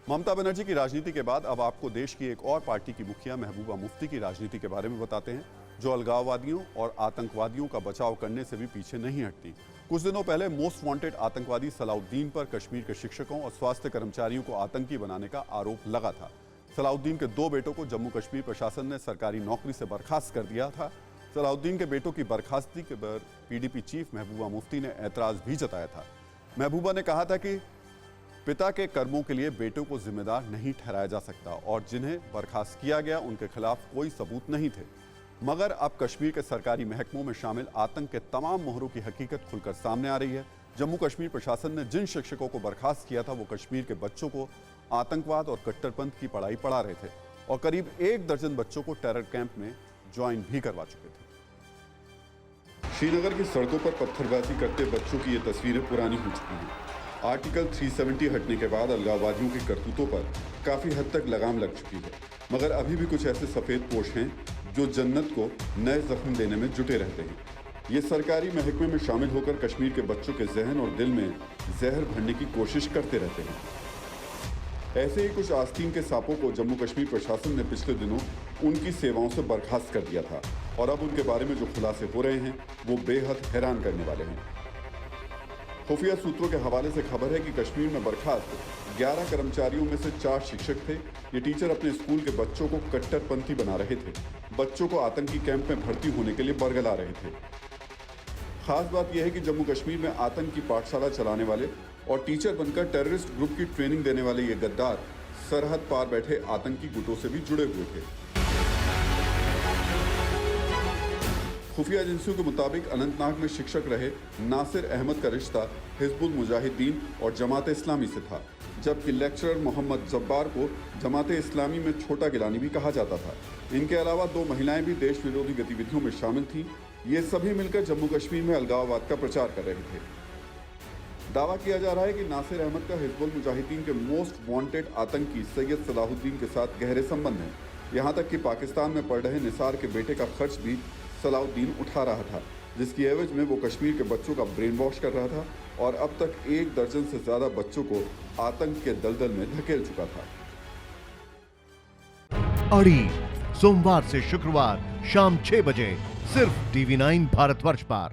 ममता बनर्जी की राजनीति के बाद अब आपको देश की एक और पार्टी की मुखिया महबूबा मुफ्ती की राजनीति के बारे में बताते हैं, जो अलगाववादियों और आतंकवादियों का बचाव करने से भी पीछे नहीं हटती। कुछ दिनों पहले मोस्ट वांटेड आतंकवादी सलाउद्दीन पर कश्मीर के शिक्षकों और स्वास्थ्य कर्मचारियों को आतंकी बनाने का आरोप लगा था। सलाउद्दीन के 2 बेटों को जम्मू कश्मीर प्रशासन ने सरकारी नौकरी से बर्खास्त कर दिया था। सलाउद्दीन के बेटों की बर्खास्तगी के पर पीडीपी चीफ महबूबा मुफ्ती ने ऐतराज भी जताया था। महबूबा ने कहा था कि पिता के कर्मों के लिए बेटों को जिम्मेदार नहीं ठहराया जा सकता और जिन्हें बर्खास्त किया गया उनके खिलाफ कोई सबूत नहीं थे। मगर अब कश्मीर के सरकारी महकमों में शामिल आतंक के तमाम मोहरों की हकीकत खुलकर सामने आ रही है। जम्मू कश्मीर प्रशासन ने जिन शिक्षकों को बर्खास्त किया था वो कश्मीर के बच्चों को आतंकवाद और कट्टरपंथ की पढ़ाई पढ़ा रहे थे और करीब 1 दर्जन बच्चों को टेरर कैंप में ज्वाइन भी करवा चुके थे। श्रीनगर की सड़कों पर पत्थरबाजी करते बच्चों की ये तस्वीरें पुरानी हो चुकी हैं। आर्टिकल 370 हटने के बाद अलगाववादियों की करतूतों पर काफी हद तक लगाम लग चुकी है, मगर अभी भी कुछ ऐसे सफेद पोश हैं जो जन्नत को नए जख्म देने में जुटे रहते हैं। ये सरकारी महकमे में शामिल होकर कश्मीर के बच्चों के जहन और दिल में जहर भरने की कोशिश करते रहते हैं। ऐसे ही कुछ आस्तीन के सांपों को जम्मू कश्मीर प्रशासन ने पिछले दिनों उनकी सेवाओं से बर्खास्त कर दिया था और अब उनके बारे में जो खुलासे हो रहे हैं वो बेहद हैरान करने वाले हैं। खुफिया सूत्रों के हवाले से खबर है कि कश्मीर में बर्खास्त 11 कर्मचारियों में से 4 शिक्षक थे। ये टीचर अपने स्कूल के बच्चों को कट्टरपंथी बना रहे थे, बच्चों को आतंकी कैंप में भर्ती होने के लिए बरगला रहे थे। खास बात यह है कि जम्मू कश्मीर में आतंक की पाठशाला चलाने वाले और टीचर बनकर टेररिस्ट ग्रुप की ट्रेनिंग देने वाले ये गद्दार सरहद पार बैठे आतंकी गुटों से भी जुड़े हुए थे। खुफिया एजेंसियों के मुताबिक अनंतनाग में शिक्षक रहे नासिर अहमद का रिश्ता हिजबुल मुजाहिदीन और जमात इस्लामी से था, जबकि लेक्चरर मोहम्मद जब्बार को जमात इस्लामी में छोटा गिलानी भी कहा जाता था। इनके अलावा 2 महिलाएं भी देश विरोधी गतिविधियों में शामिल थीं। ये सभी मिलकर जम्मू कश्मीर में अलगाववाद का प्रचार कर रहे थे। दावा किया जा रहा है कि नासिर अहमद का हिजबुल मुजाहिदीन के मोस्ट वांटेड आतंकी सैयद सलाहुद्दीन के साथ गहरे संबंध हैं। यहाँ तक कि पाकिस्तान में पढ़ रहे निसार के बेटे का खर्च भी सलाहुद्दीन उठा रहा था, जिसकी एवज में वो कश्मीर के बच्चों का ब्रेन वॉश कर रहा था और अब तक 1 दर्जन से ज्यादा बच्चों को आतंक के दलदल में धकेल चुका था। अड़ी सोमवार से शुक्रवार शाम 6 बजे सिर्फ TV9 भारतवर्ष पर।